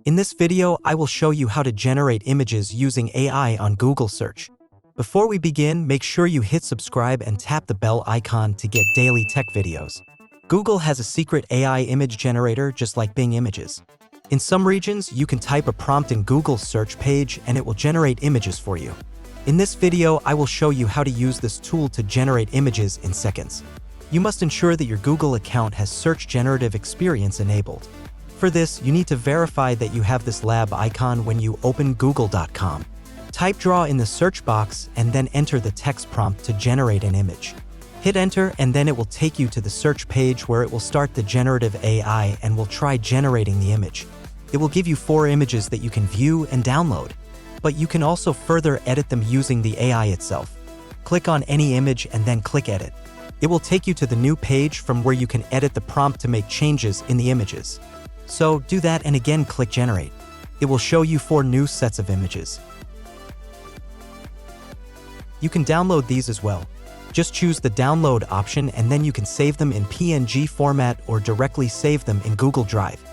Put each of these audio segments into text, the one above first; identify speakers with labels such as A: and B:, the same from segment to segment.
A: In this video, I will show you how to generate images using AI on Google Search. Before we begin, make sure you hit subscribe and tap the bell icon to get daily tech videos. Google has a secret AI image generator just like Bing Images. In some regions, you can type a prompt in Google's search page and it will generate images for you. In this video, I will show you how to use this tool to generate images in seconds. You must ensure that your Google account has Search Generative Experience Enabled. For this, you need to verify that you have this lab icon when you open google.com. Type draw in the search box and then enter the text prompt to generate an image. Hit enter and then it will take you to the search page where it will start the generative AI and will try generating the image. It will give you 4 images that you can view and download, but you can also further edit them using the AI itself. Click on any image and then click edit. It will take you to the new page from where you can edit the prompt to make changes in the images. So do that and again click generate. It will show you 4 new sets of images. You can download these as well. Just choose the download option and then you can save them in PNG format or directly save them in Google Drive.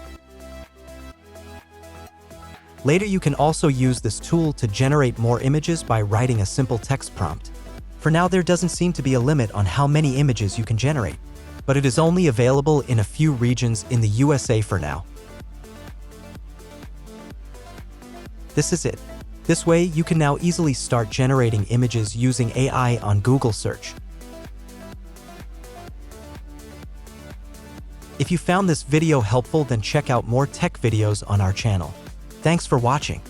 A: Later you can also use this tool to generate more images by writing a simple text prompt. For now there doesn't seem to be a limit on how many images you can generate, but it is only available in a few regions in the USA for now. This is it. This way, you can now easily start generating images using AI on Google Search. If you found this video helpful, then check out more tech videos on our channel. Thanks for watching.